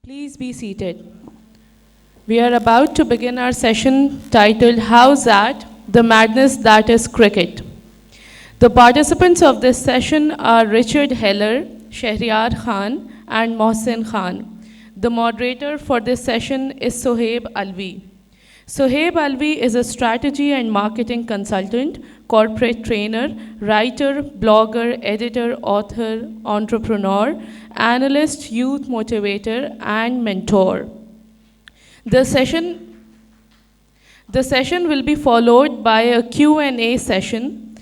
Please be seated. We are about to begin our session titled Howzat? The Madness That is Cricket. The participants of this session are Richard Heller, Shaharyar Khan, and Mohsin Khan. The moderator for this session is Sohaib Alvi. Sohaib Alvi is a strategy and marketing consultant, corporate trainer, writer, blogger, editor, author, entrepreneur, analyst, youth motivator, and mentor. The session will be followed by a Q&A session.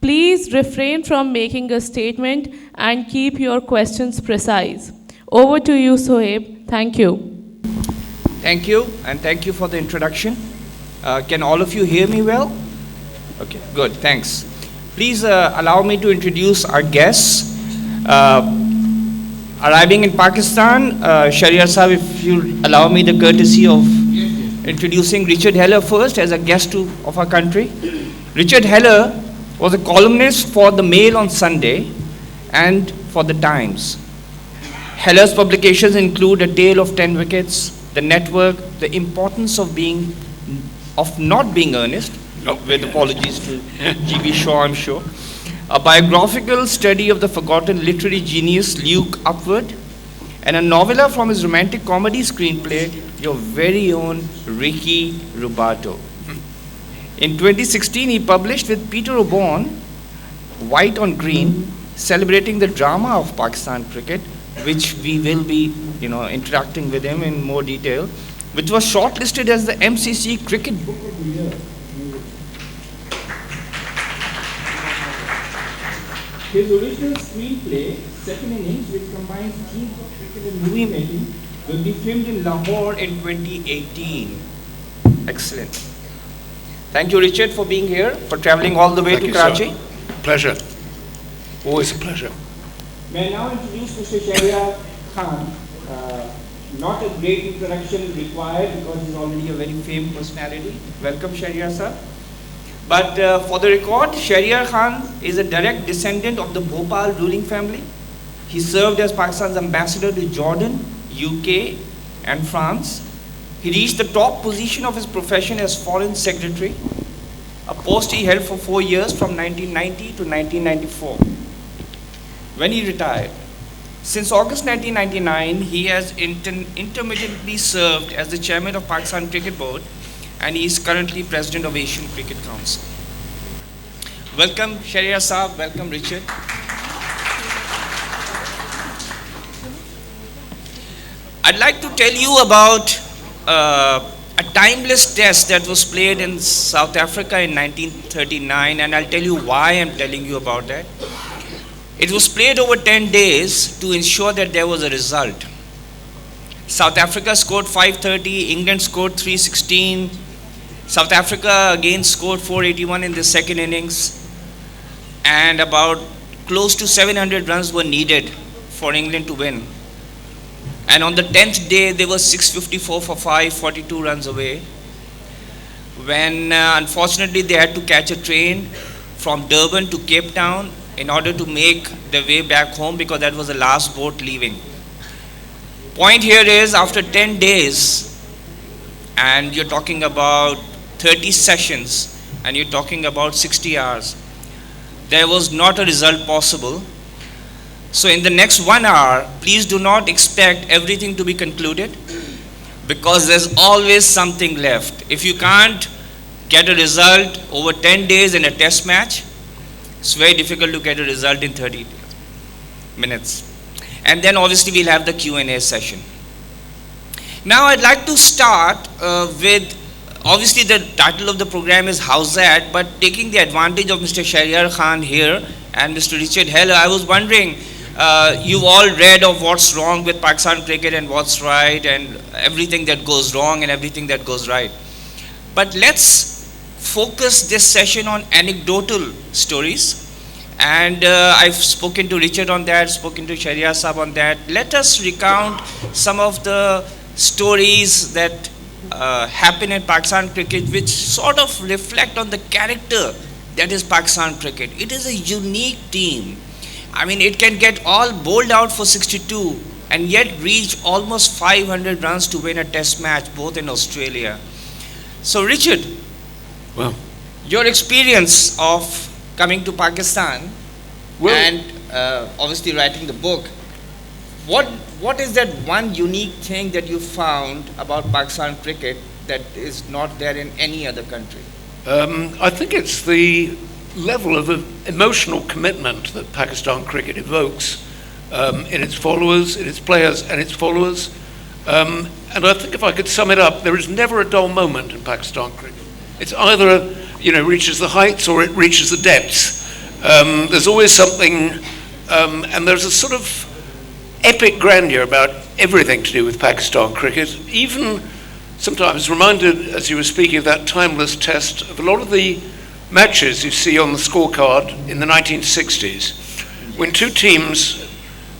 Please refrain from making a statement and keep your questions precise. Over to you, Sohaib. Thank you. Thank you, and thank you for the introduction. Can all of you hear me well? Okay, good, thanks. Please allow me to introduce our guests. Arriving in Pakistan, Shaharyar Sahib, if you allow me the courtesy of introducing Richard Heller first as a guest of our country. Richard Heller was a columnist for the Mail on Sunday and for the Times. Heller's publications include A Tale of 10 Wickets, The Network, The Importance of Not Being Earnest, with apologies to G.B. Shaw, I'm sure, a biographical study of the forgotten literary genius Luke Upward, and a novella from his romantic comedy screenplay, Your Very Own Ricky Rubato. In 2016, he published with Peter O'Born, White on Green, celebrating the drama of Pakistan cricket, which we will be interacting with him in more detail, which was shortlisted as the MCC Cricket Book of the Year. His original screenplay, Second Innings, which combines themes of cricket and movie making, will be filmed in Lahore in 2018. Excellent. Thank you, Richard, for being here, for traveling all the way to Karachi. Sir. Pleasure. Always a pleasure. May I now introduce Mr. Shaharyar Khan. Not a great introduction required because he's already a very famed personality. Welcome, Shaharyar sir. But for the record, Shaharyar Khan is a direct descendant of the Bhopal ruling family. He served as Pakistan's ambassador to Jordan, UK, and France. He reached the top position of his profession as foreign secretary, a post he held for 4 years from 1990 to 1994. When he retired, since August 1999, he has intermittently served as the chairman of Pakistan Cricket Board, and he is currently president of Asian Cricket Council. Welcome, Shaharyar Saab. Welcome, Richard. I'd like to tell you about a timeless test that was played in South Africa in 1939, and I'll tell you why I'm telling you about that. It was played over 10 days to ensure that there was a result. South Africa scored 530, England scored 316, South Africa again scored 481 in the second innings, and about close to 700 runs were needed for England to win. And on the 10th day, they were 654 for 542 runs away, when unfortunately they had to catch a train from Durban to Cape Town in order to make their way back home, because that was the last boat leaving. Point here is, after 10 days, and you're talking about 30 sessions, and you're talking about 60 hours, there was not a result possible. So in the next 1 hour, please do not expect everything to be concluded, because there's always something left. If you can't get a result over 10 days in a test match, it's very difficult to get a result in 30 minutes. And then obviously we'll have the Q&A session. Now I'd like to start with, obviously the title of the program is Howzat, but taking the advantage of Mr. Shaharyar Khan here and Mr. Richard Heller, I was wondering, you've all read of what's wrong with Pakistan cricket and what's right, and everything that goes wrong and everything that goes right. But let's focus this session on anecdotal stories, and I've spoken to Richard on that, spoken to Shaharyar Saab on that. Let us recount some of the stories that happen in Pakistan cricket, which sort of reflect on the character that is Pakistan cricket. It is a unique team. I mean, it can get all bowled out for 62 and yet reached almost 500 runs to win a test match, both in Australia. So Richard, Well, your experience of coming to Pakistan and obviously writing the book, what is that one unique thing that you found about Pakistan cricket that is not there in any other country? I think it's the level of emotional commitment that Pakistan cricket evokes in its followers, in its players and its followers. And I think if I could sum it up, there is never a dull moment in Pakistan cricket. It's either, reaches the heights or it reaches the depths. There's always something, and there's a sort of epic grandeur about everything to do with Pakistan cricket. Even sometimes reminded, as you were speaking of that timeless test, of a lot of the matches you see on the scorecard in the 1960s, when two teams,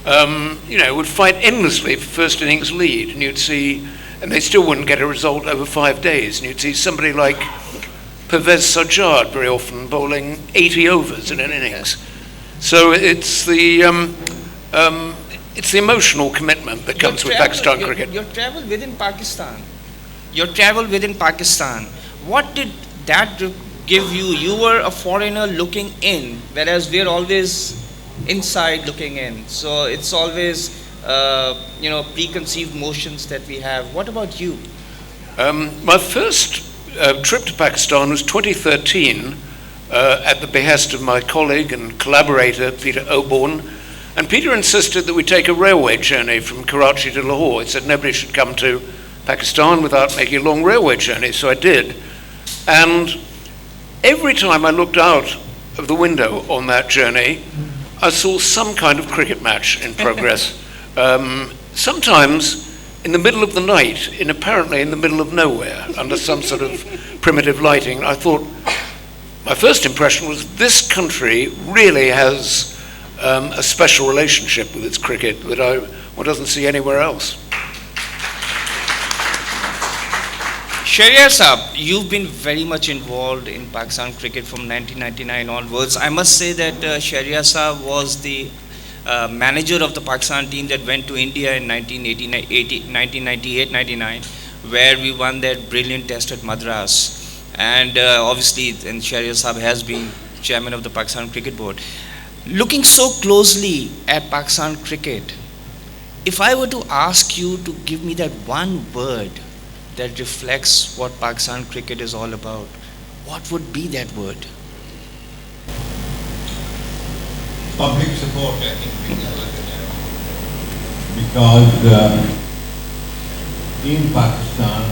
would fight endlessly for first innings lead, and you'd see, and they still wouldn't get a result over 5 days, and you'd see somebody like Pervez Sajjad very often bowling 80 overs in an innings. So it's the emotional commitment that comes with Pakistan cricket. Your travel within Pakistan, what did that give you? You were a foreigner looking in, whereas we're always inside looking in. So it's always, preconceived notions that we have. What about you? My first trip to Pakistan was 2013 at the behest of my colleague and collaborator, Peter Oborne. And Peter insisted that we take a railway journey from Karachi to Lahore. He said nobody should come to Pakistan without making a long railway journey, so I did. And every time I looked out of the window on that journey, I saw some kind of cricket match in progress. Sometimes in the middle of the night, apparently in the middle of nowhere, under some sort of primitive lighting. I thought, my first impression was this country really has a special relationship with its cricket that one doesn't see anywhere else. Shaharyar Saab, you've been very much involved in Pakistan cricket from 1999 onwards. I must say that Shaharyar Saab was the manager of the Pakistan team that went to India in 1998-99, where we won that brilliant test at Madras. And obviously, and Shaharyar Saab has been chairman of the Pakistan Cricket Board. Looking so closely at Pakistan cricket, if I were to ask you to give me that one word that reflects what Pakistan cricket is all about, what would be that word? Public support, I think, because in Pakistan,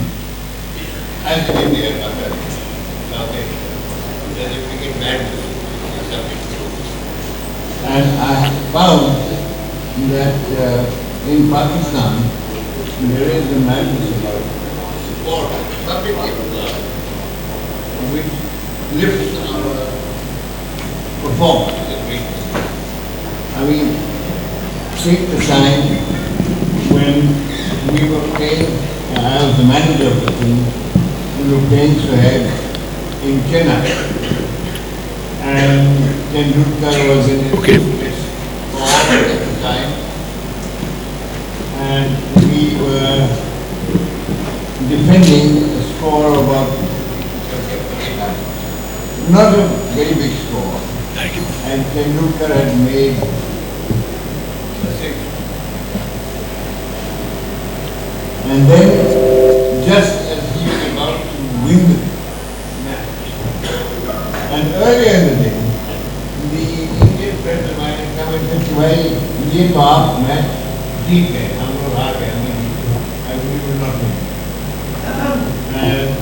as in India, South Asia, there's a cricket madness. And I have found that in Pakistan, there is a madness about support, public support, which lifts our performance. I mean, take the time when we were playing, I was the manager of the team, we were playing Sohaib in Chennai. And Tendulkar was in his place all at the time. And we were defending a score of about, not a very big score. And Tendulkar had made 6. And then, just as he was about to win the match, and earlier in the day, the Indian friends of mine had come and said, "Well, ये तो आप match जीत गए, हम लोग हार गए, हमें जीत गए, and we will not win."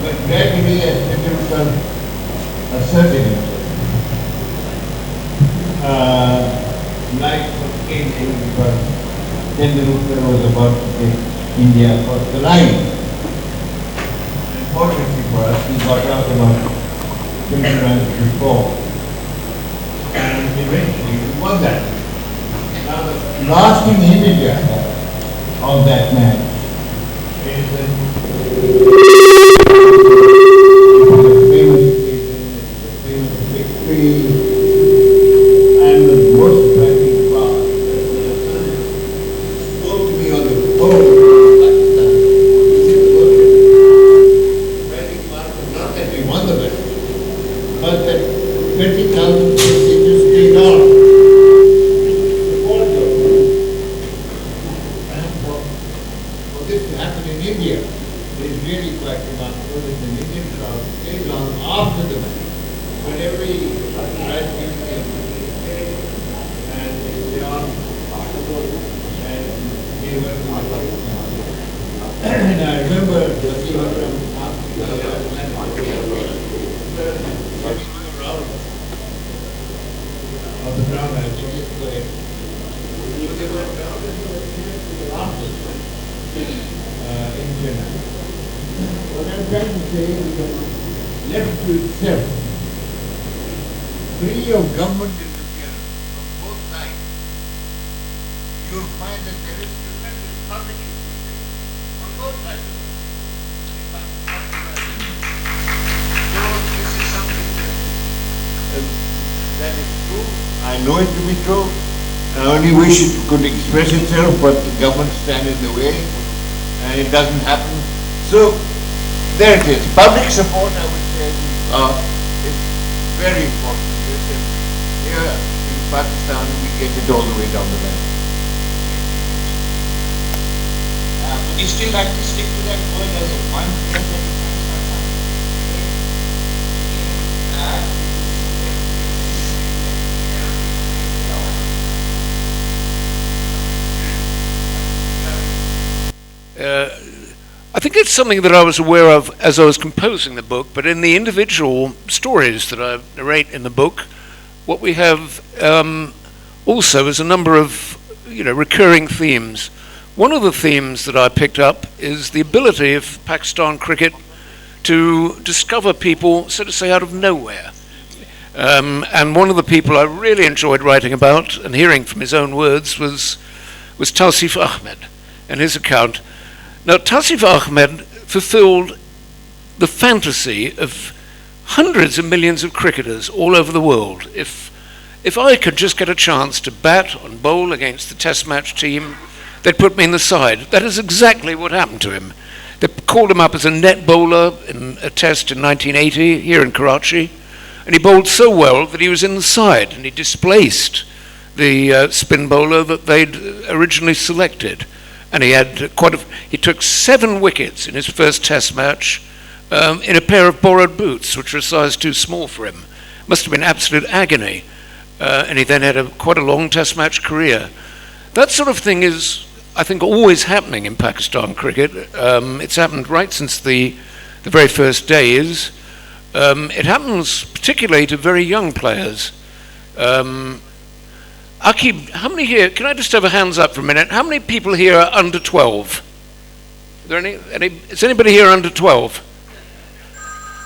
But gradually, as Tendulkar asserted himself, life came in because Tendulkar was about to take India across the line. Unfortunately for us, he got out about 20 runs before, and eventually we won that. Now the lasting image I have of that match is that the famous victory. And the most striking part spoke to me on Pakistan has finished playing. They were the losses in Chennai. What I'm trying to say is that left to itself, free of government interference from both sides, you'll find that there is tremendous public interference on both sides. So this is something that is true. I know it to be true. I only wish it could express itself, but the government stand in the way, and it doesn't happen. So there it is. Public support, I would say, is very important. Here in Pakistan, we get it all the way down the line. Would you still like to stick to that word as a one word that you I think it's something that I was aware of as I was composing the book, but in the individual stories that I narrate in the book, what we have also is a number of recurring themes. One of the themes that I picked up is the ability of Pakistan cricket to discover people, so to say, out of nowhere. And one of the people I really enjoyed writing about and hearing from his own words was Tausif Ahmed and his account. Now, Tausif Ahmed fulfilled the fantasy of hundreds of millions of cricketers all over the world. If I could just get a chance to bat and bowl against the test match team, they'd put me in the side. That is exactly what happened to him. They called him up as a net bowler in a test in 1980 here in Karachi, and he bowled so well that he was in the side, and he displaced the spin bowler that they'd originally selected. And he took 7 wickets in his first test match in a pair of borrowed boots, which were a size too small for him. Must have been absolute agony. And he then had quite a long test match career. That sort of thing is, I think, always happening in Pakistan cricket. It's happened right since the very first days. It happens particularly to very young players. Akib, how many here, can I just have a hands up for a minute? How many people here are under 12? Are there is anybody here under 12?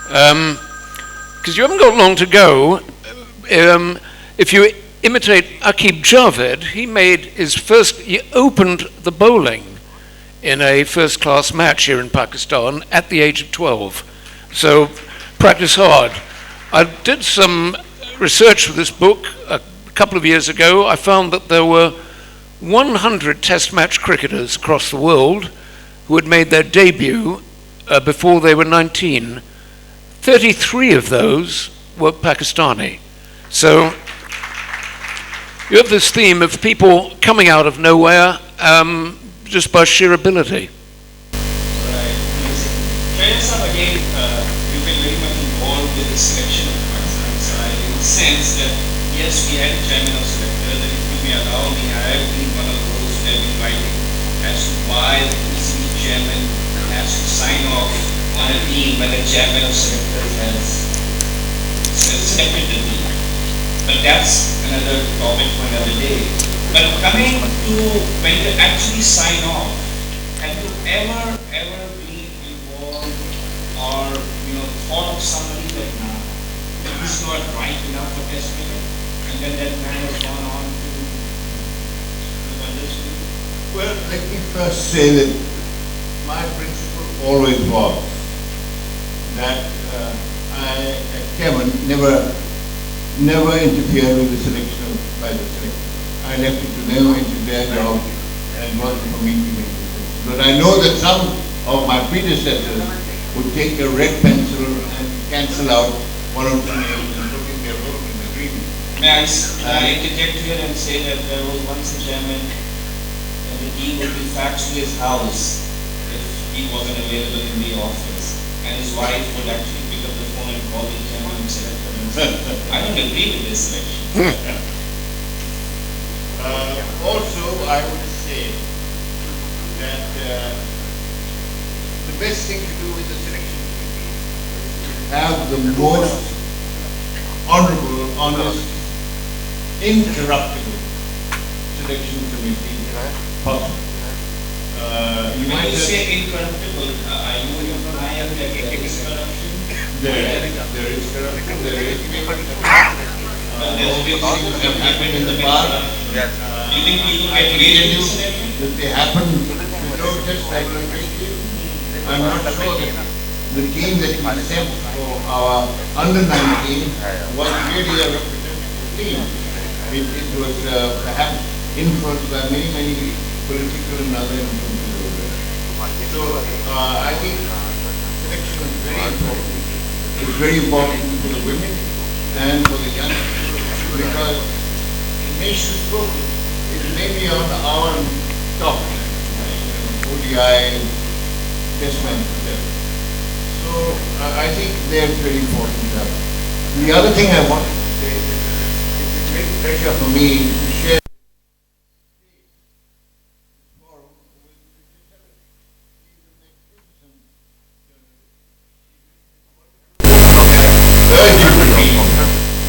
Because you haven't got long to go. If you imitate Akib Javed, he opened the bowling in a first-class match here in Pakistan at the age of 12. So practice hard. I did some research for this book a couple of years ago. I found that there were 100 test match cricketers across the world who had made their debut before they were 19. 33 of those were Pakistani. So you have this theme of people coming out of nowhere just by sheer ability. Right. Shaharyar, again, you've been very much involved with the selection of the Pakistan side in the sense that, yes, we had a chairman of selectors, and if you may allow me, I have been one of those who have been writing as to why the PCB chairman has to sign off on a team when the chairman of selectors has selected the team. But that's another topic for another day. But coming to when you actually sign off, have you ever been involved or thought of somebody that he's not right enough for test cricket, and then that man has gone on to others? Well, let me first say that my principle always was that I, as chairman, never interfere with the selection by the selector. I left it to them, into their job, and it wasn't for me to make decisions. But I know that some of my predecessors would take a red pencil and cancel out one or two names and put in their vote in agreement. May I interject here and say that there was once a chairman and the dean would be faxed to his house if he wasn't available in the office, and his wife would actually pick up the phone and call the chairman and say, I don't agree with this selection. Also, I would say that the best thing to do with the selection committee is to have the most honorable, honest incorruptible selection committee possible. You When might you just say incorruptible, are you implying that there is corruption? there is corruption, there is There's been things that happened in the past. Do you think people I get can weighed tell in you this selection? that they happen without just celebrating. I'm not sure that the team that we sent for our under 19 was really a representative team. It was perhaps influenced by many political and other influences. So I think selection is very important. It's very important for the women and for the young people because the nation's focus is mainly on our top, ODI, test match, etc. So I think they're very important. The other thing I wanted to say is it's a great pleasure for me to share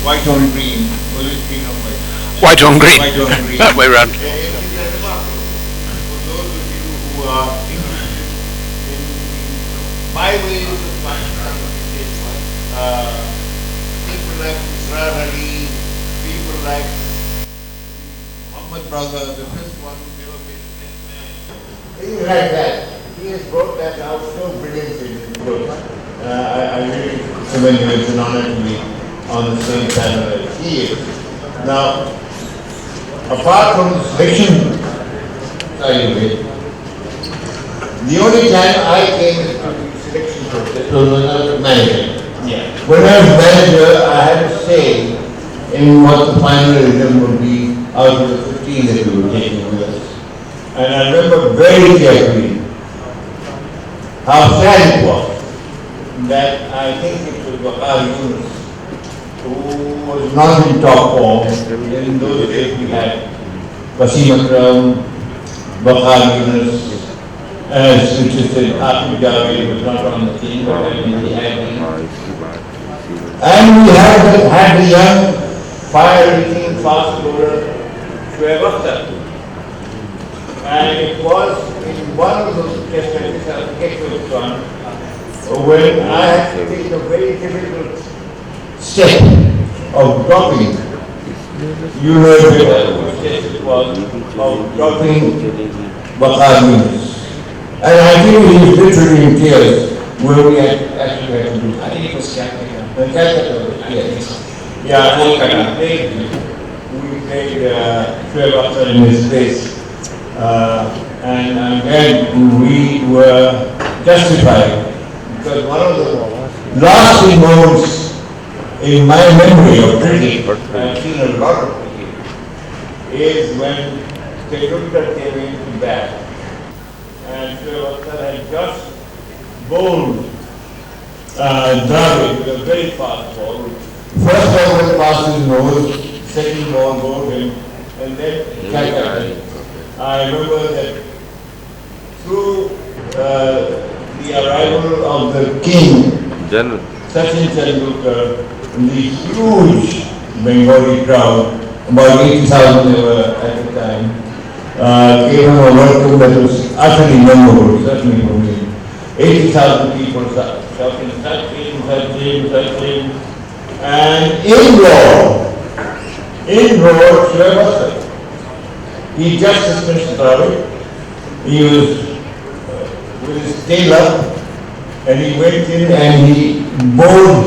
white on green, was it green on white? White on green. White on green. That way round. For those of you who are interested in byways of Pakistan, people like Israr Ali, people like Muhammad Brother, the fifth one, never made things like that. He has brought that out so brilliantly in his book. I really commend him. It's an honor to be on the same panel as he is. Now, apart from the selection side of it, the only time I came into the selection process was when I was manager. Yeah. When I was manager, I had to say in what the final result would be out of the 15 that we were taking with us. And I remember very carefully how sad it was that I think it was Bahar Yunus who was not in top form. In those days we had Wasim Akram, Bahar Yunus, as Richard said, Ahmed Javed was not on the team, but I mean, he had him. And we had the young, fire-eating, fast bowler, Shoaib Akhtar. And it was in one of those test matches, I'll get to it one, when I had to take a very difficult step of dropping. You heard which test it was, of dropping Bahar Yunus. And I think he was literally in tears where we had actually had to do. I think it was Calcutta. Calcutta, yes. Yeah, Calcutta. We played Shoaib Akhtar in his place. And I'm glad we were justified because one of the lasting moments in my memory of cricket, I've seen a lot of cricket, is when Tendulkar came in to bat. And Shoaib Akhtar had just bowled Dravid with a very fast ball. First ball went past his nose, second ball bowled him, and then Calcutta. I remember that through the arrival of the king, Sachin Tendulkar, the huge Bengali crowd, about 80,000 they were at the time, gave him a welcome that was utterly memorable, certainly for me. 80,000 people shouting, Sachin, Sachin, Sachin. And in roared Shoaib Akhtar. He just dismissed Dravid. He was with his tail up and he went in and he bowled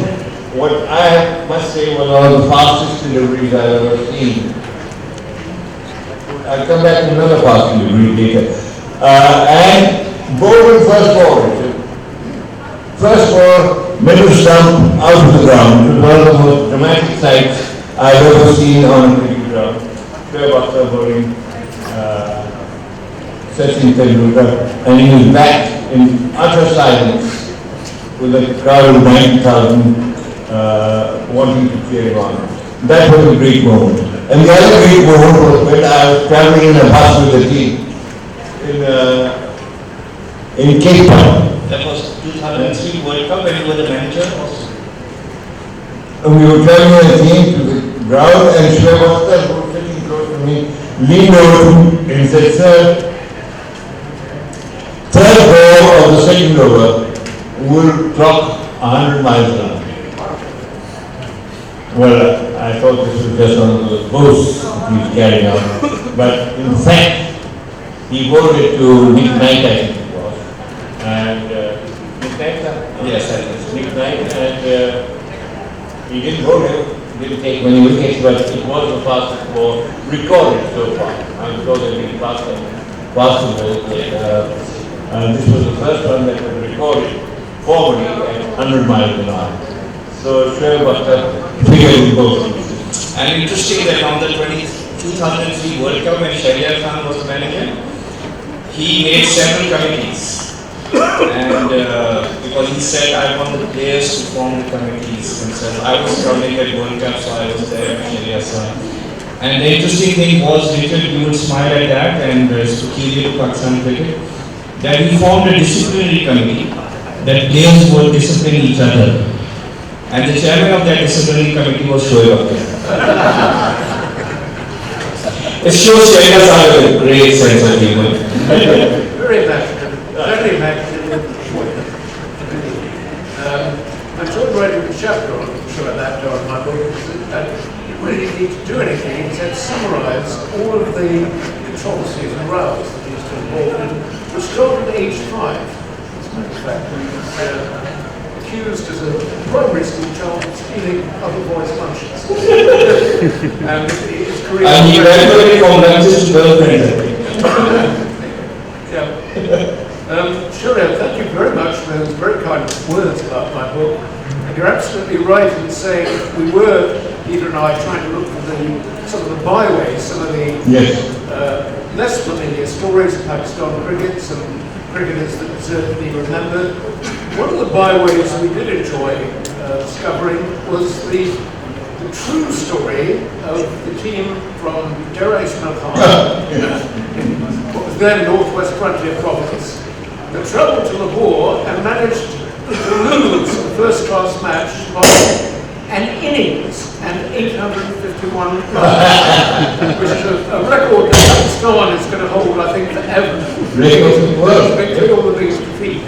what I must say was one of the fastest deliveries I've ever seen. I'll come back to another fast delivery later. And bowled first ball. First ball, middle stump, out of the ground. It was one of the most dramatic sights I've ever seen on a cricket ground. Shoaib Akhtar bowling Sachin Tendulkar, and he was back in utter silence with a crowd of 90,000 wanting to cheer him on. That was a great moment. And the other great moment was when I was traveling in a bus with the team in Cape Town. That was 2003 World Cup when you were the manager? And we were traveling as a team to the Rahul and Shrivastava, who were sitting close to me, leaned over and said, "Sir, third ball of the second over will clock 100 miles an hour." Well, I thought this was just one of those boasts he was carrying out, but in fact, he wrote it to Nick Knight, I think it was, and Nick Knight, yes, I think Nick Knight, and he didn't hold it, didn't take many wickets, but it was the fastest ball recorded so far. I'm sure there'll be faster balls, and this was the first one that was recorded formally at 100 miles an hour. So Shoaib Akhtar figured in both. And interesting that on the 2003 World Cup when Shaharyar Khan was manager, he made several committees. And because he said, I want the players to form the committees themselves. I was covering at World Cup, so I was there with Shaharyar Khan. And the interesting thing was, Richard, you would smile at that, and peculiar to Pakistan cricket, that he formed a disciplinary committee that players would discipline each other. And the chairman of that disciplinary committee was Shoaib Akhtar. It shows Shaharyar has a great sense of humor. Very imaginative. Very imaginative. I enjoyed writing the chapter on that on my book. When he didn't need to do anything, he said summarize all of the controversies and rows that he's been involved in, which started at age 5. As a matter of fact, he was accused as a primary school child of stealing other boys' lunches. And his career. And he graduated from lunches to girlfriends. Yeah. Shaharyar, thank you very much for those very kind words about my book. And you're absolutely right in saying we were, Peter and I, trying to look for some of the byways, some of the less familiar stories of Pakistan cricket, some cricketers that deserve to be remembered. One of the byways we did enjoy discovering was the true story of the team from Dera Ismail Khan, in what was then Northwest Frontier Province, that travelled to Lahore and managed to lose a first-class match by an innings and 851 runs, which is a record that Pakistan is going to hold, I think, forever. Victory or the biggest defeat.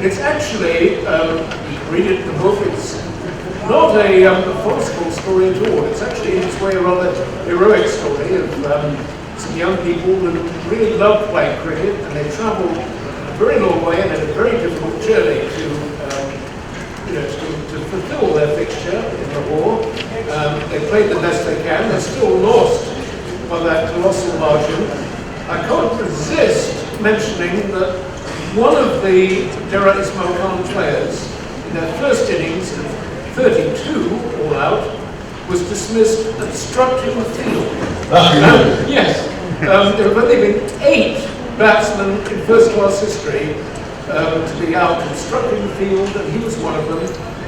It's actually, you can read it in the book, it's not a farcical story at all. It's actually, in its way, a rather heroic story of some young people who really loved playing cricket, and they travelled a very long way and had a very difficult journey to fulfill their fixture in Lahore. They played the best they can. They're still lost by that colossal margin. I can't resist mentioning that one of the Dera Ismail Khan players, in their first innings of 32 all out, was dismissed obstructing the field. Yes, there have only been 8 batsmen in first-class history to be out obstructing the field, and he was one of them.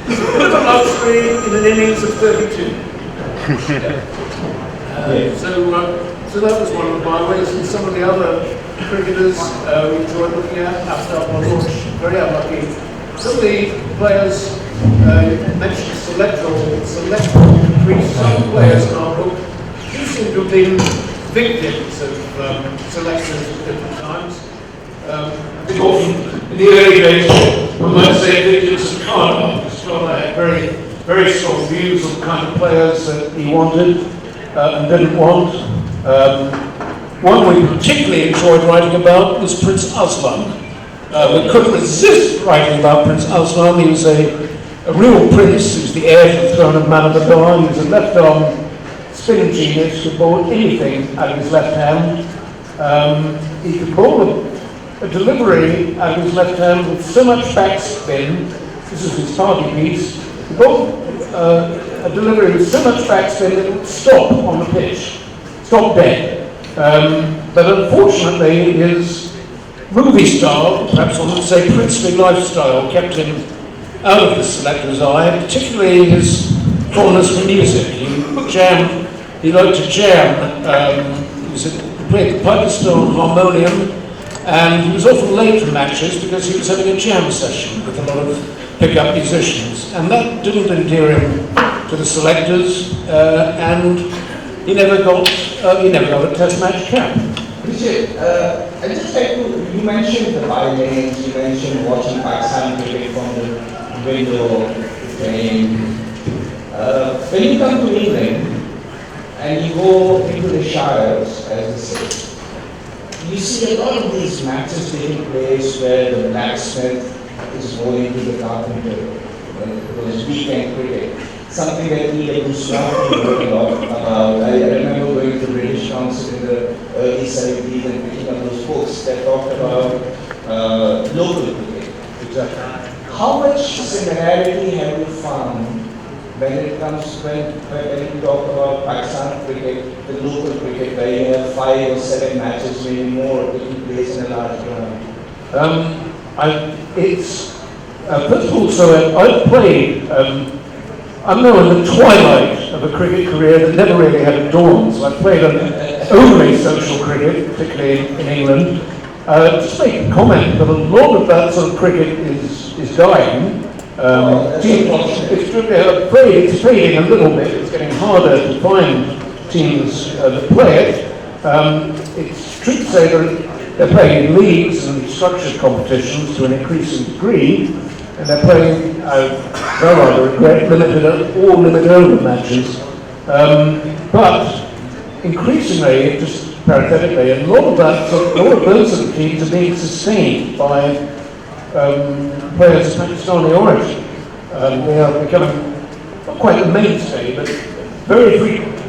It's a bit of a luxury in an innings of 32. So that was one of the byways, and some of the other cricketers we enjoyed looking at after our launch, very unlucky. Some of the players mentioned select some players in our book who seem to have been victims of selectors at different times. I think often in the early days, one might say victims of Carter, because Carter had very, very strong views on the kind of players that he wanted and didn't want. One we particularly enjoyed writing about was Prince Aslan. We couldn't resist writing about Prince Aslan. He was a real prince. He was the heir to the throne of Malabar. He was a left-arm spinning genius who bowled anything out of his left hand. He could bowl a delivery out of his left hand with so much backspin. This is his party piece. He bowled a delivery with so much backspin that it would stop on the pitch, stop dead. But unfortunately, his movie style, perhaps I would say princely lifestyle, kept him out of the selector's eye, particularly his fondness for music. He liked to jam. He played the Pakistan harmonium, and he was often late for matches because he was having a jam session with a lot of pickup musicians, and that didn't endear him to the selectors, and he never got a Test match cap. Richard, I just like to, you mentioned the violence, you mentioned watching Pakistan cricket from the window, playing. When you come to England and you go into the shires, as they say, you see a lot of these matches taking place where the blacksmith is going to the carpenter, those weekend cricket. Something that E.W. Swanton wrote a lot about. I remember going to the British Council in the early 70s and picking up those books that talked about local cricket. Exactly. How much similarity have you found when it comes when you talk about Pakistan cricket, the local cricket, where you have 5 or 7 matches, maybe more, taking place in a large ground? First of all, so I've played. I'm now in the twilight of a cricket career that never really had a dawn, so I've played only social cricket, particularly in England. Just make a comment that a lot of that sort of cricket is dying. It's fading a little bit. It's getting harder to find teams that play it. It's true to say that they're playing in leagues and structured competitions to an increasing degree, and they're playing, well, I regret, limited over matches. But increasingly, just parenthetically, a lot of those sort of teams are being sustained by players of Pakistani origin. They are becoming not quite the mainstay, but very frequent.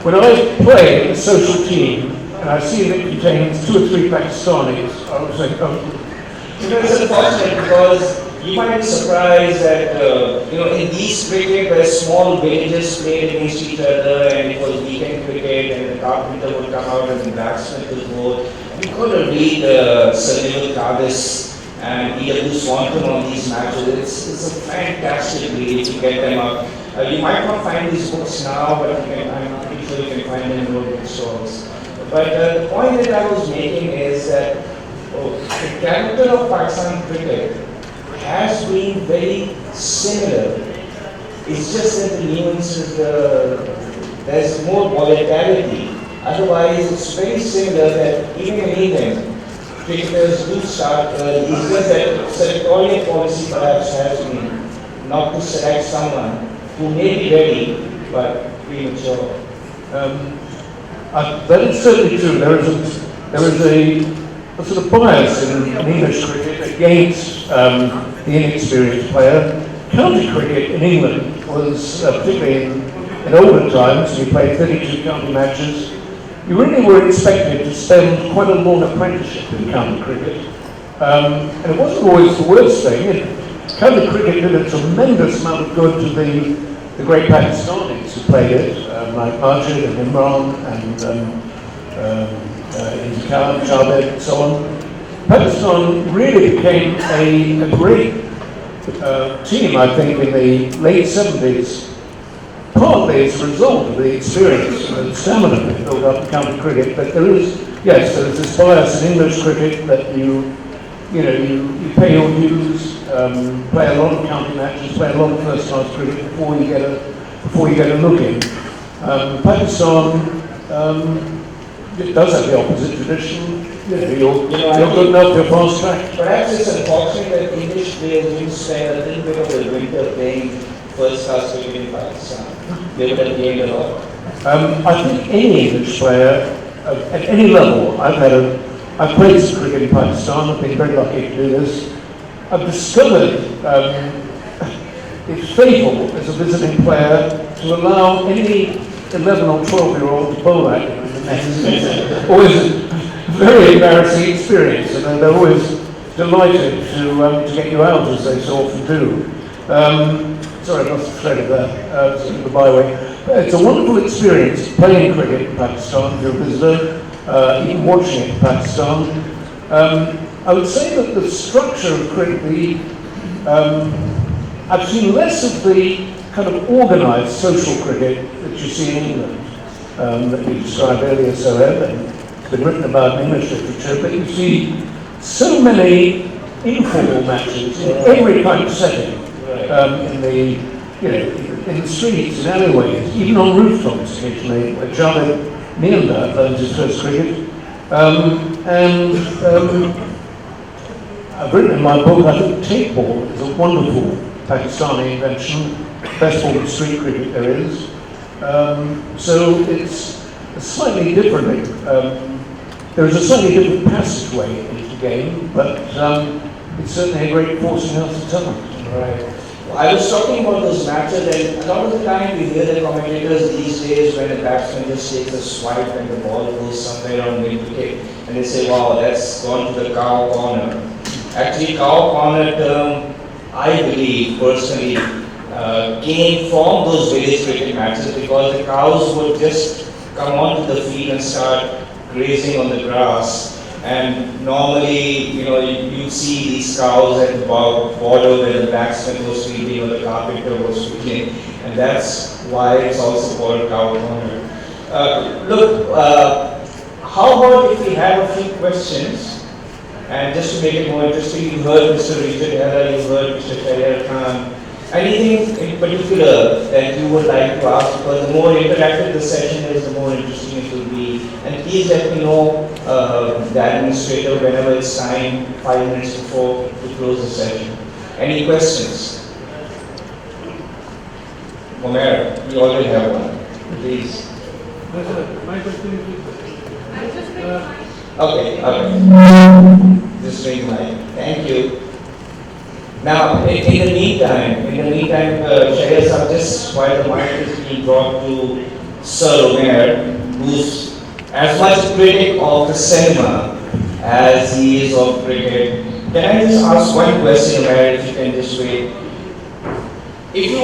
When I play a social team and I see that it contains 2 or 3 Pakistanis, I would say, oh. It's unfortunate because you might be surprised that in these cricket where small villages played against each other and it was weekend cricket and the carpenter would come out and the blacksmith would go. You could read Sir Neville Cardis and E.W. Swanton on these matches. It's a fantastic read if you get them up. You might not find these books now, but I'm pretty sure you can find them in old bookstores. But the point that I was making is that the character of Pakistan cricket has been very similar. It's just that the nuances, there's more volatility. Otherwise, it's very similar that even in England, cricketers do start early. It's just that selectorial policy perhaps has been not to select someone who may be ready but premature. That is certainly true. There is a sort of bias in English cricket against the inexperienced player. County cricket in England was, particularly in older times, we played 32 county matches. You really were expected to spend quite a long apprenticeship in county cricket. And it wasn't always the worst thing. County cricket did a tremendous amount of good to the great Pakistanis who played it, like Majid and Imran and Intikam, Javed, and so on. Pakistan really became a great team, I think, in the late 70s, partly as a result of the experience and stamina that built up in county cricket. But there is this bias in English cricket that you pay your dues, play a lot of county matches, play a lot of first-class cricket before you get a look in. Pakistan. It does have the opposite tradition. You're good enough to fast track. Perhaps it's unfortunate that English players do spend a little bit of the winter playing first class cricket in Pakistan. They would have gained a lot. I think any English player at any level, I've played some cricket in Pakistan. I've been very lucky to do this. I've discovered it's fatal as a visiting player to allow any 11 or 12-year-old to bowl at you. Always a very embarrassing experience, and they're always delighted to get you out, as they so often do. Sorry, I lost the thread of that. It's the byway. It's a wonderful experience playing cricket in Pakistan if you're a visitor, even watching it in Pakistan. I would say that the structure of cricket, I've seen less of the kind of organised social cricket that you see in England. That you described earlier, Sohaib, and it's been written about in English literature, but you see so many informal matches in every kind of setting. In the in the streets, in alleyways, even on rooftops occasionally, where Javed Mianda learned his first cricket. I've written in my book, I think tape ball is a wonderful Pakistani invention, best form of street cricket there is. So it's a slightly different, there is a slightly different passageway into the game, but it's certainly a great force in health talent. Right. I was talking about those matches, and a lot of the time we hear the commentators these days when a batsman just takes a swipe and the ball goes somewhere on mid-wicket, and they say, wow, that's gone to the cow corner. Actually, cow corner term, I believe, personally, came from those village cricket matches because the cows would just come onto the field and start grazing on the grass. And normally, you see these cows at the border where the batsman was feeding or the carpenter was feeding, and that's why it's also called cow corner. How about if we have a few questions, and just to make it more interesting, you heard Mr. Richard Hera, you heard Mr. Shaharyar Khan. Anything in particular that you would like to ask, because the more interactive the session is, the more interesting it will be. And please let me know, the administrator, whenever it's time, 5 minutes before we close the session. Any questions? Omer, you already have one. Please. My question is, Okay. Just raise my hand. Thank you. Now, in the meantime, Shaharyar sir, just while the mic is being brought to Sir Omer, who's as much a critic of the cinema as he is of cricket, can I just ask one question, Omer, if you can just wait? If you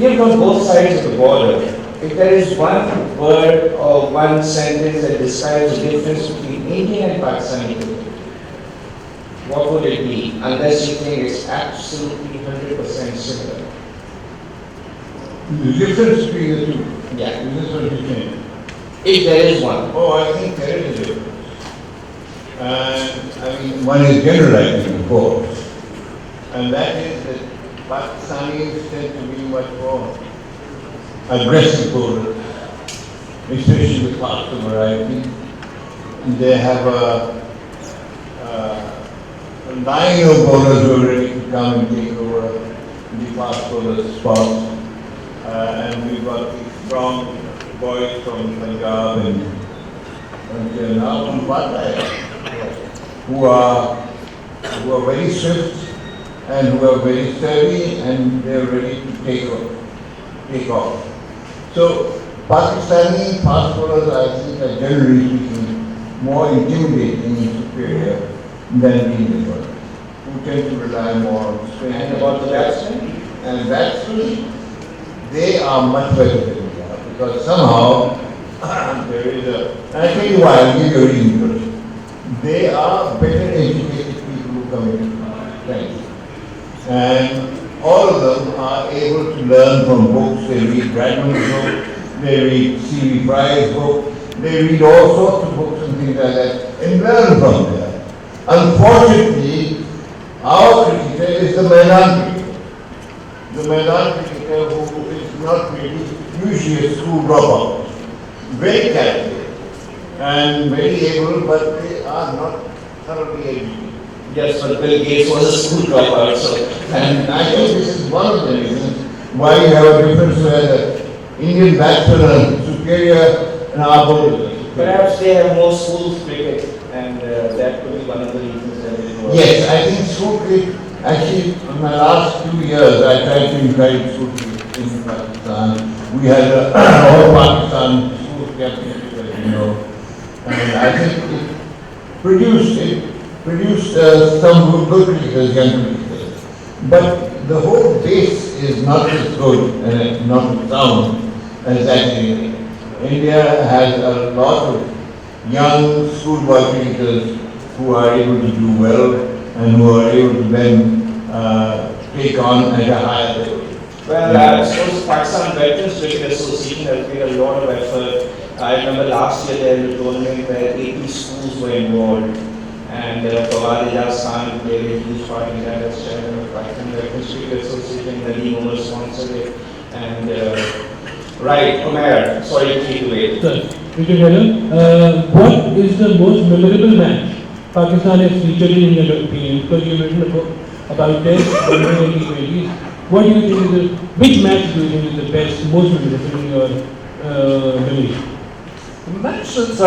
live on both sides of the border, if there is one word or one sentence that describes the difference between Indian and Pakistani cricket, what would it be, unless you think it's absolutely 100% similar? The difference between the two. Yeah. Is this what you're saying? If there is one. Oh, I think there is a difference. And one is generalizing, of course. And that is that Pakistanis tend to be much more aggressive bowlers, especially the faster variety. They have a line of bowlers who are ready to come and take over the fast bowler spots. And we've got the strong boys from Punjab and now from Patna, who are very swift and who are very sturdy, and they're ready to take off. So Pakistani fast bowlers, I think, are generally speaking more intimidating and superior than the Indian bowlers, who tend to rely more on spin. And about the batsmen? And batsmen, they are much better than we are, because somehow there is and I tell you why, I'll give you a reason for it. They are better educated people who come into playing. And all of them are able to learn from books. They read Bradman's book, they read C.V. Fry's book, they read all sorts of books and things like that, and learn from there. Unfortunately, our cricketer is the Maidan cricketer. The Maidan cricketer who is not really usually a school dropout. Very talented and very able, but they are not thoroughly educated. Yes, but Bill Gates was a school dropout, so. And I think this is one of the reasons why you have a difference where the Indian batsmen are superior and our bowlers are superior. Perhaps they have more school cricket, and that could be one of the reasons that they do. Yes, I think school cricket, actually, in my last 2 years, I tried to encourage school cricket in Pakistan. We had all Pakistan school championship, as you know, and I think it produced some good cricketers, young cricketers. But the whole base is not as good and not as sound as that in India. India has a lot of young schoolboy cricketers who are able to do well and who are able to then take on at a higher level. Well, I suppose Pakistan Veterans Cricket Association has made a lot of effort. I remember last year there was a tournament where 80 schools were involved, And Fawad Ijaz Khan played a huge part in that as chairman of Pakistan Reference Cricket Association. Nadeem Umar sponsored it. And right, Umair, sorry to keep you waiting. Mr. Hello, what is the most memorable match Pakistan has featured in your opinion? Because you've written a book about Test, and T20s. What do you think is which match do you think is the best, most memorable in your memory? The match that's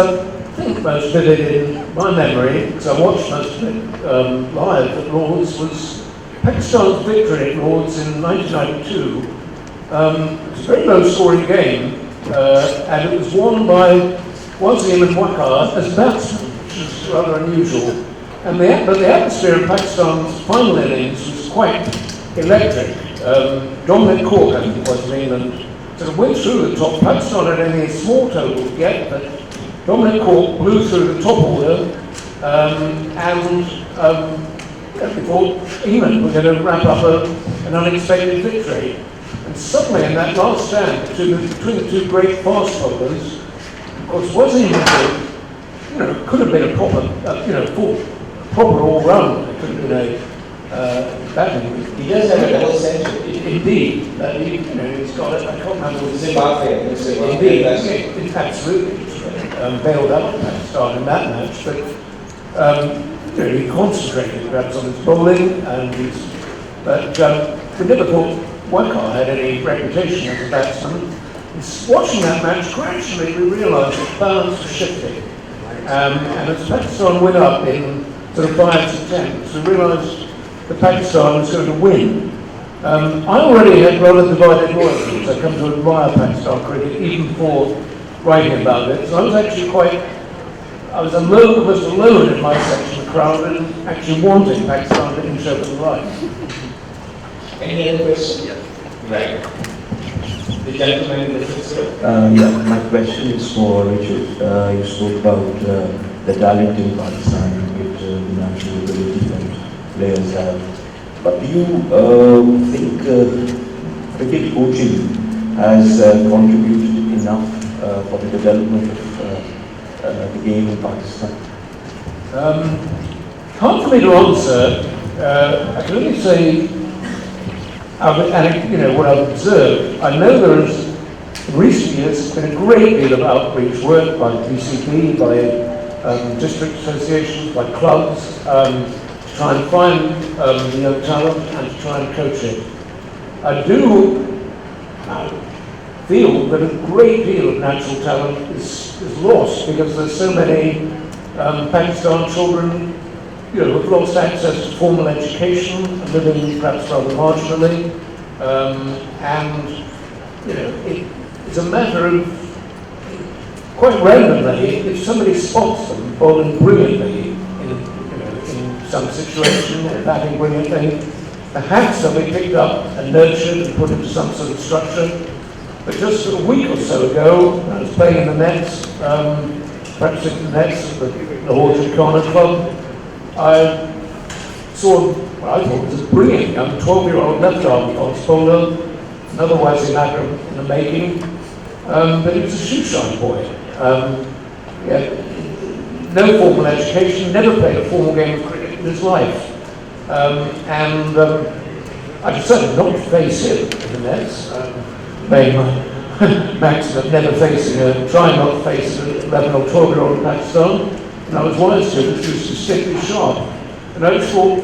I think most vivid in my memory, because I watched most of it live at Lord's, was Pakistan's victory at Lord's in 1992. It was a very low-scoring game, and it was won by Wasim and Waqar as batsmen, which is rather unusual. But the atmosphere in Pakistan's final innings was quite electric. Dominic Cork, I think it was, in England, sort of went through the top. Pakistan had only a small total to get, but Dominic Cork blew through the top order, and we thought England were going to wrap up an unexpected victory. And suddenly, in that last stand between the two great fast bowlers, of course, Wasim could have been a proper all-round. It could have been a batting. He does have a double century. Indeed, he's got it. I can't remember what Zimbabwe. Indeed, absolutely bailed out Pakistan in that match, but he concentrated perhaps on his bowling, and we never thought Waqar had any reputation as a batsman. Watching that match, gradually we realised that balance was shifting, and as Pakistan went up in sort of 5 attempts, we realised that Pakistan was going to win. I already had rather divided loyalties. I come to admire Pakistan cricket even before writing about it. So I was actually almost alone in my section of the crowd and actually wanting Pakistan to inch over the line. Any other questions? Right. The gentleman in the fifth row. My question is for Richard. You spoke about the talent in Pakistan with the natural ability that players have. But do you think cricket coaching has contributed enough for the development of the game in Pakistan? Hard for me to answer. I can only say, what I've observed. I know there has, in recent years, been a great deal of outreach work by the PCB, by district associations, by clubs, to try and find young talent and to try and coach it. I do feel that a great deal of natural talent is lost because there's so many Pakistan children who've lost access to formal education, living perhaps rather marginally, and it's a matter of quite randomly, if somebody spots them bowling brilliantly in some situation or batting brilliantly, perhaps they'll be picked up and nurtured and put into some sort of structure. But just a week or so ago, I was playing in the nets, practicing the nets at the Howzat Club. I saw what I thought was a brilliant young 12-year-old left-arm fast bowler, another Wasim Akram in the making, but he was a shoeshine boy. No formal education, never played a formal game of cricket in his life. And I decided not to face him in the nets, playing my maximum, trying not to face an 11 or 12-year-old in Pakistan. And I was wise to, which was distinctly sharp. And I just thought,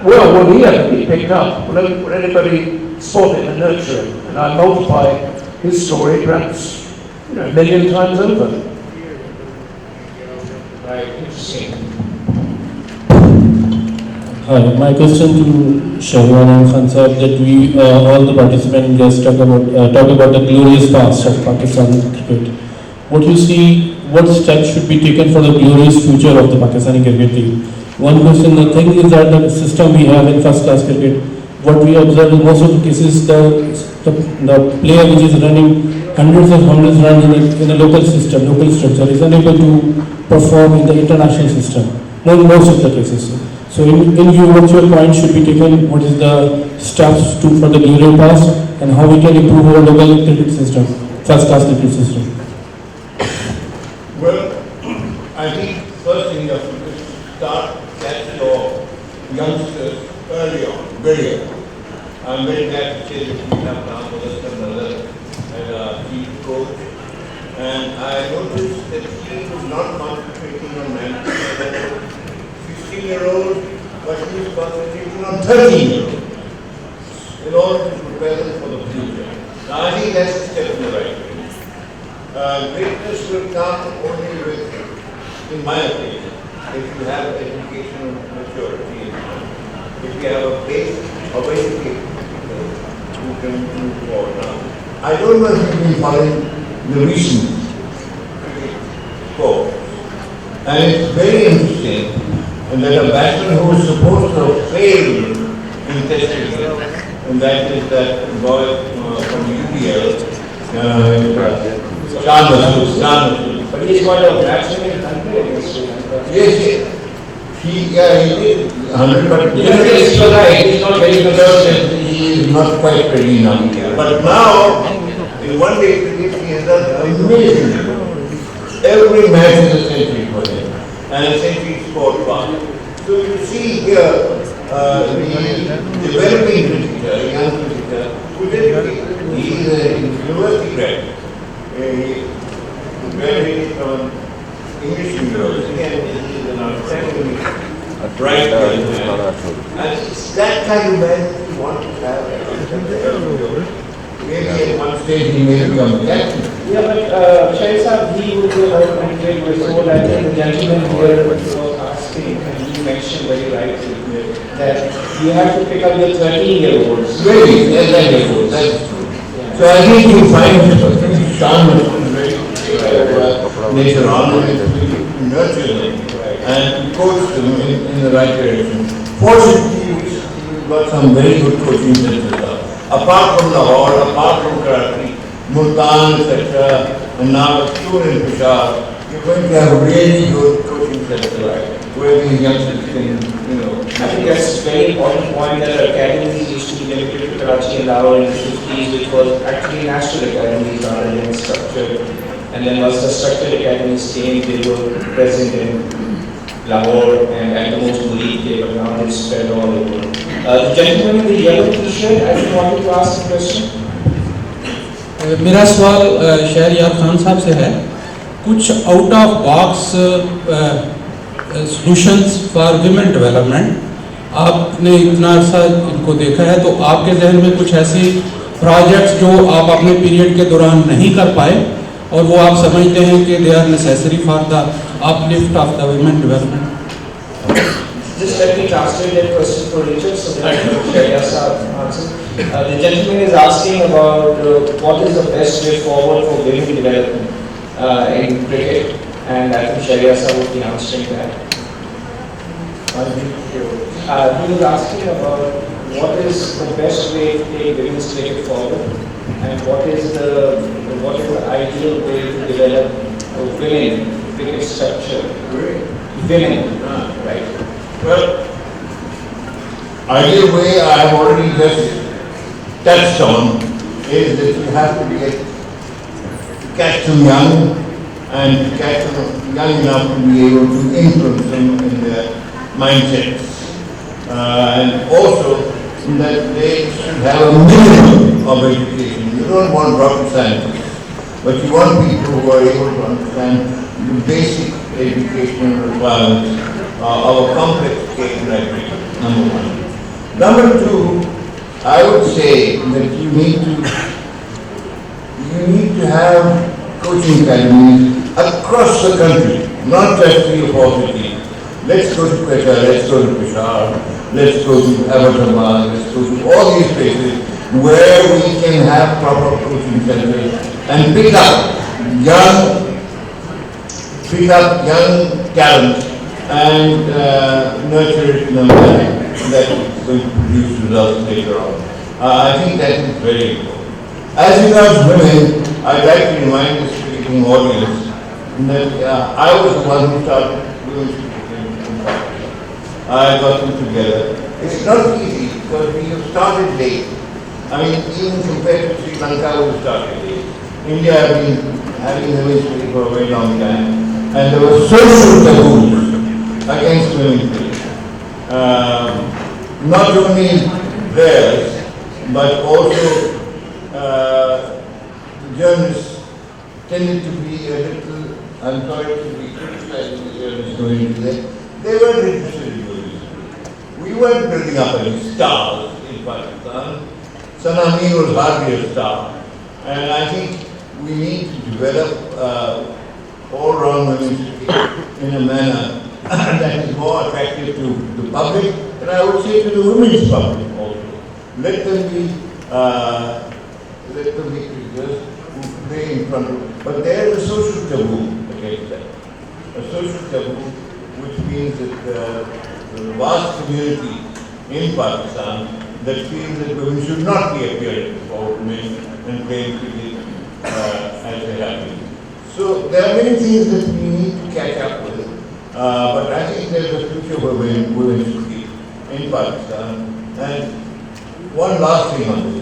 well, will he ever be picked up? Will anybody spot him and nurture him? And I multiply his story perhaps a million times over. Right, interesting. Hi, my question to Shaharyar and Howzat that we all the participants just talk about the glorious past of Pakistan cricket. What you see, what steps should be taken for the glorious future of the Pakistani cricket team? One question, the thing is that the system we have in first class cricket, what we observe in most of the cases, the player which is running hundreds of runs in a local system, local structure, is unable to perform in the international system, in most of the cases. So in view, what your point should be taken, what is the steps for the glorious past, and how we can improve our local cricket system, first class cricket system? Well, I think first thing you have to start catch your youngsters early on, very early. I'm very glad to say that we have now Moderator as a chief coach. And I noticed that he was not concentrating on 16-year-olds, but he was concentrating on 13-year-olds in order to prepare them for the future. Now, I think that's a step in the right way. Greatness will come only with, in my opinion, if you have educational maturity, if you have a base of education, you can move forward. Now, I don't know if you've been following the recent scores, and it's very interesting that a batsman who was supposed to have failed in test cricket, and that is that boy from UPL, Chandra. But he's got a batsman in 100 against Sri Lanka. Yes, he did 100, but yes, you're right, he's not very consistent. he is not quite ready now. But now, in one day cricket, he has done amazing. Every match is a century for him, and a century scored fast. So you see here, the developing cricketer, young cricketer, who did he is a university graduate. He graduated from English University, and he is an outstanding bright young man. And it's that kind of man we want to have. Maybe at one stage he may become a captain. Yeah, but Shaharyar, he was a very good soul. I think the gentleman here was asking, and he mentioned very rightly that you have to pick up your 13-year-olds. Really, that's true. So I think you find Sean was very nature on and nurture them and coach them in the right direction. Fortunately, we've got some very good coaching centers. Apart from Lahore, apart from Karachi, Multan, etc., and now soon in Peshawar, you're going to have a really good coaching center where these youngsters can, I think that's a very important point that academies used to be limited to Karachi and Lahore in the 50s, which was actually national academies rather than structured. And then once the structured academies came, they were present in Lahore and at the most Murid, but now they spread all over. The gentleman in the yellow t-shirt, I just wanted to ask a question. मेरा सवाल शहरयार खान साहब से है कुछ out of box solutions for women development आपने इतना अर्सा इनको देखा है तो आपके जहन में कुछ ऐसी प्रोजेक्ट्स जो आप अपने पीरियड के दौरान नहीं कर पाए और वो आप समझते हैं कि they are necessary for the uplift of the women development Just let me translate that question for Richard so that Shaharyar answer. The gentleman is asking about what is the best way forward for women development in cricket, and I think Shaharyar would be answering that. He was asking about what is the best way to take women's cricket forward, and what is the ideal way to develop women cricket structure. Women, right? well, ideal way I have already just touched on is that you have to catch them young and catch them young enough to be able to influence them in their mindsets. And also that they should have a minimum of education. You don't want rocket scientists, but you want people who are able to understand the basic educational requirements of a complex game like cricket, number one. Number two, I would say that you need to have coaching academies across the country, not just 3 or 4 cities. Let's go to Quetta, let's go to Peshawar, let's go to Ahmedabad, let's go to all these places where we can have proper coaching centers and pick up young talent and nurture it in a manner that is going to produce results later on. I think that is very important. As regards women, I'd like to remind the speaking audience that I was the one who started women's cricket in Pakistan. I got them together. It's not easy because we have started late. I mean, even compared to Sri Lanka, we started late. India has been having women's cricket for a very long time, and there were social taboos against women cricket. Not only players, but also journalists tended to be a little, I'm sorry to be criticizing the journalists going into that, they weren't interested in journalism. We weren't building up any stars in Pakistan. Sana Amin was hardly a star. And I think we need to develop all-round women's cricket in a manner that is more attractive to the public, and I would say to the women's public also. Let them be cricketers who play in front of, but there is a social taboo against that. A social taboo which means that the vast community in Pakistan that feels that women should not be appearing before women and playing cricket as they have been. So there are many things that we need to catch up with, but I think there's a future for women's cricket in Pakistan. And one last thing on this.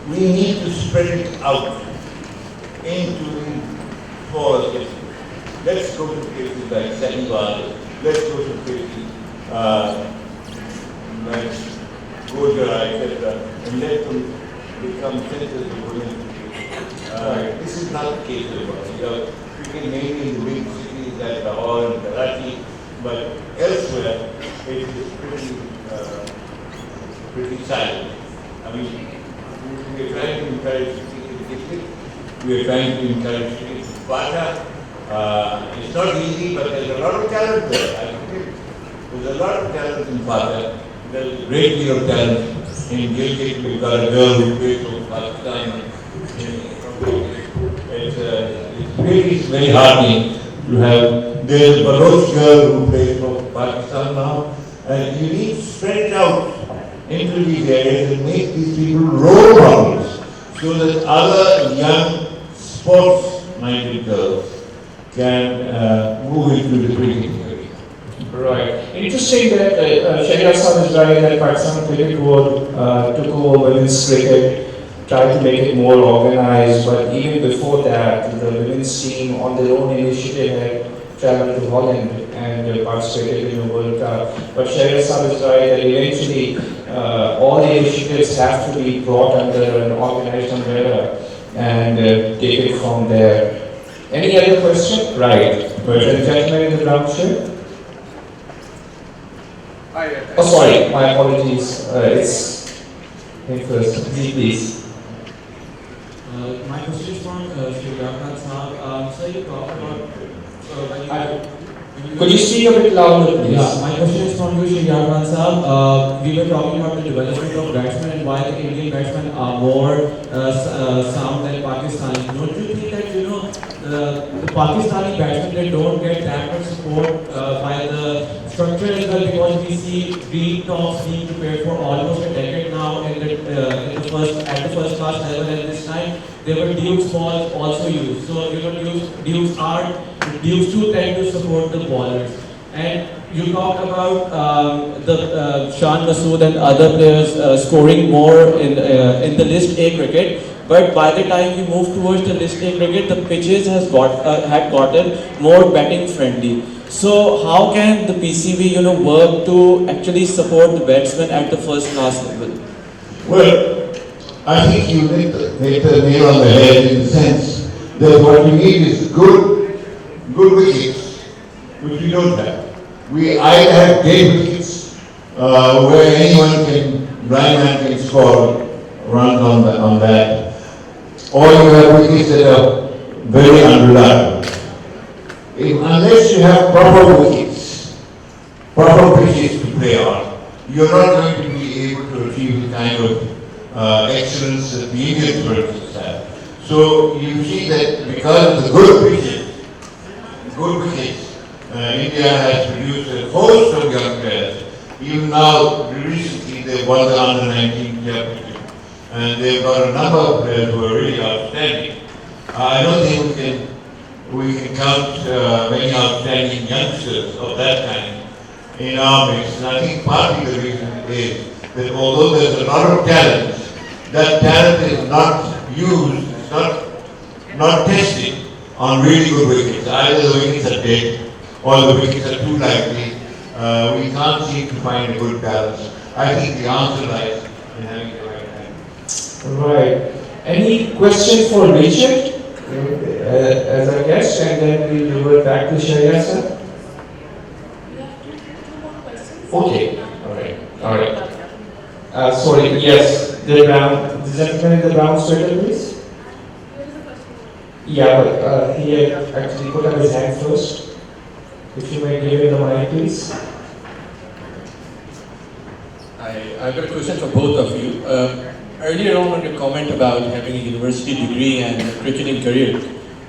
We need to spread it out into the smaller cities. Let's go to places like Shaharyar, let's go to places like Gojra, etc., and let them become centers of women's cricket. This is not the case of us. Cricket mainly in the big cities like Lahore and Karachi, but elsewhere it is pretty silent. I mean, we are trying to encourage cricket in district. We are trying to encourage cricket in Pata. It's not easy, but there's a lot of talent there. I think there's a lot of talent in Pata. There's a great deal of talent in Gilgit. We've got a girl who plays for Pakistan. It's really very heartening to have. There's a Baloch girl who plays for Pakistan now. And you need to spread it out into these areas and make these people role models so that other young sports-minded girls can move into the cricket area. Right. Interesting that Shaharyar Sahib is right that Pakistan Cricket Board took over women's cricket, tried to make it more organized, but even before that, the women's team on their own initiative had traveled to Holland and participated in the World Cup. But Shaharyar Sahib is right that eventually all the initiatives have to be brought under an organized umbrella and take it from there. Any other question? Right. The gentleman in the brown shirt. Oh, sorry, my apologies. It's him first. Please. My question is from Shaharyar Sahib. So you talk about Could you speak a bit louder, please? Yeah, my question is from you, Shaharyar Sahib. We were talking about the development of batsmen and why the Indian batsmen are more sound than Pakistani. Don't you think that the Pakistani batsmen, they don't get that much support by the structure as well, because we see green tops being prepared for almost a decade now at the first class level, and this time there were Duke's balls also used. So Dukes too tend to support the bowlers. And you talk about the Shan Masood and other players scoring more in the List A cricket. But by the time we move towards the List A cricket, the pitches had gotten more batting friendly. So how can the PCB, work to actually support the batsmen at the first class level? Well, I think you hit the nail on the head in the sense that what we need is good wickets, which we don't have. We either have dead wickets where anyone blind man can score runs on that, or you have wickets that are very unreliable. Unless you have proper wickets, proper pitches to play on, you're not going to be able to achieve the kind of excellence that the Indians, for instance, have. So you see that because of the good pitches, good wickets, India has produced a host of young players. Even now, recently they won the under-19 championship, and they've got a number of players who are really outstanding. I don't think we can count many outstanding youngsters of that kind in our mix. And I think partly the reason is that although there's a lot of talent, that talent is not used, it's not tested on really good wickets. Either the wickets are dead or the wickets are too lively. We can't seem to find a good balance. I think the answer lies in having the right time. Right. Any question for Richard as a guest, and then we'll revert back to Shaharyar, sir? Okay. All right. Sorry. Yes. The gentleman in the brown sweater, please. Yeah, but he had actually put up his hand first. If you may give him the mic, please. I've got a question for both of you. Earlier on your comment about having a university degree and a cricketing career,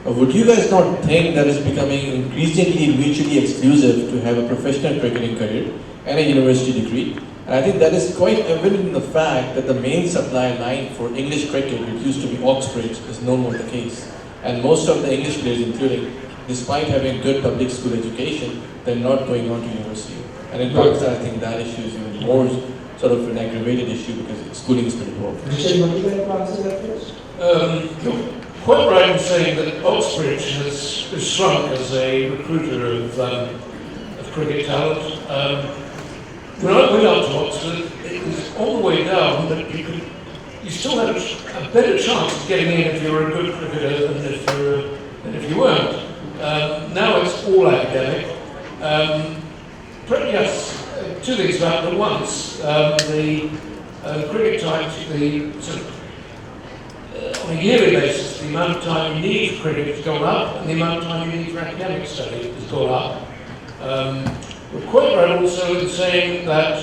would you guys not think that it's becoming increasingly mutually exclusive to have a professional cricketing career and a university degree? And I think that is quite evident in the fact that the main supply line for English cricket, which used to be Oxbridge, is no more the case. And most of the English players, including, despite having good public school education, they're not going on to university. And in Pakistan, I think that issue is even more sort of an aggravated issue because schooling is pretty poor. Richard, would you like to answer that first? You're quite right in saying that Oxbridge has shrunk as a recruiter of cricket talent. When I went out to Oxford, it was all the way down, but you still had a better chance of getting in if you were a good cricketer than if you weren't. Now it's all academic. Yes, two things about it at once. The cricket times, on a yearly basis, the amount of time you need for cricket has gone up, and the amount of time you need for academic study has gone up. We're quite right also in saying that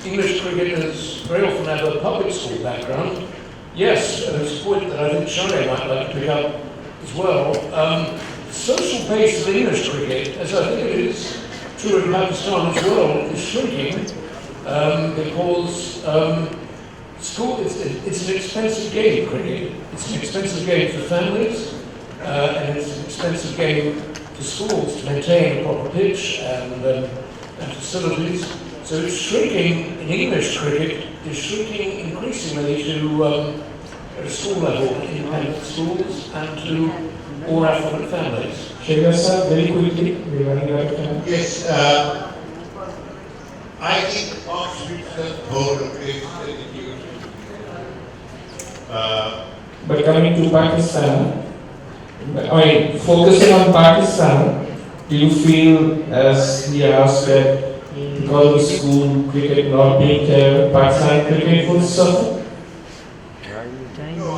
English cricketers very often have a public school background. Yes, and it's a point that I think Shaharyar might like to pick up as well. The social base of English cricket, as I think it is true in Pakistan as well, is shrinking because school it's an expensive game, cricket. It's an expensive game for families, and it's an expensive game for schools to maintain a proper pitch and facilities. So it's shrinking in English cricket, is shrinking increasingly to at a school level, independent schools, and to more affluent families. Shaharyar sir, very quickly, we're running out of time. Yes, I think Oxford does hold a place that it used to. But coming to Pakistan, focusing on Pakistan, do you feel, as he asked, that because of school cricket not being there, Pakistan cricket would suffer? No, I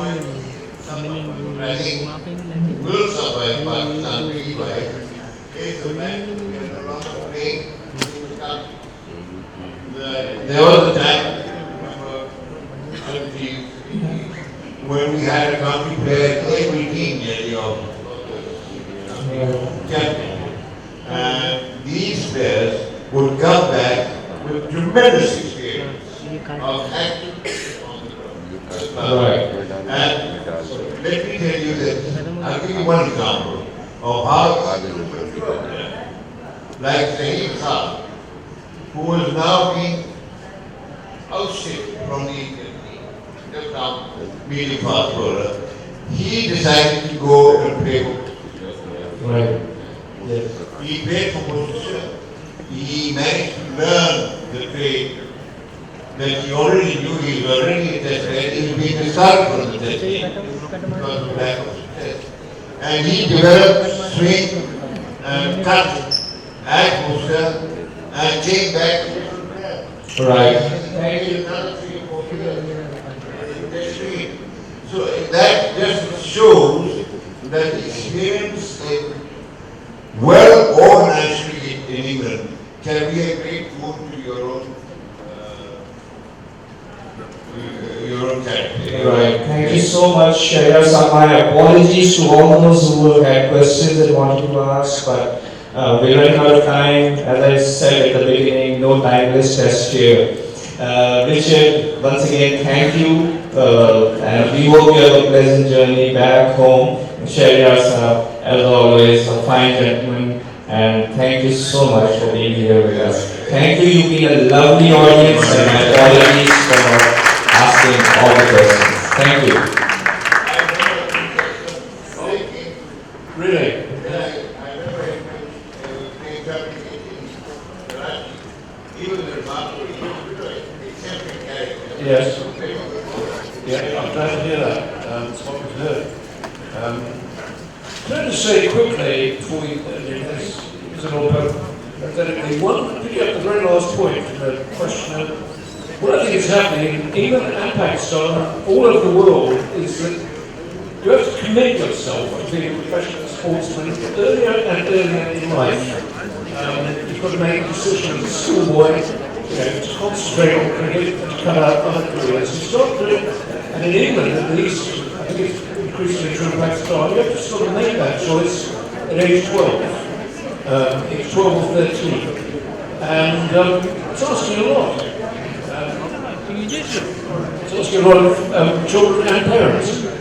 think will suffer in Pakistan cricket is the man who is no longer playing in the country. There was a time, I remember, when we had a country player in every team nearly of champion. And these players would come back with tremendous experience of acting on the ground. Right. And let me tell you this. I'll give you one example of how like Sohaib Khan, who is now being ousted from the Indian team, just now being a fast bowler. He decided to go and play for Right. Yes. He played for Worcestershire. He managed to learn the trade that he already knew. He was already a test player. He was being discarded from the test team because of lack of success. And he developed swing and cut at Worcester and came back to the Right. Thank you. Another 3 or 4 years in test swing. So that just shows that the experience in well-organized cricket in England can be a great boon to your own character. Right. Thank you so much, Shaharyar sir. My apologies to all those who had questions and wanted to ask, but we're running out of time. As I said at the beginning, no time list test here. Richard, once again, thank you, and we hope you have a pleasant journey back home. Shaharyar sir, as always, a fine gentleman, and thank you so much for being here with us. Thank you, you've been a lovely audience, and my apologies for asking all the questions. Thank you. Really? is an parenthetically. One, pick up the very last point from the questioner. What I think is happening in England and Pakistan, all over the world, is that you have to commit yourself to being a professional sportsman earlier and earlier in life. You've got to make a decision as a schoolboy, to concentrate on cricket and to cut out other careers. You start doing, and in England at least, I think it's increasingly true in Pakistan, you have to sort of make that choice at age 12, age 12 or 13. And it's asking a lot. It's asking a lot of children and parents.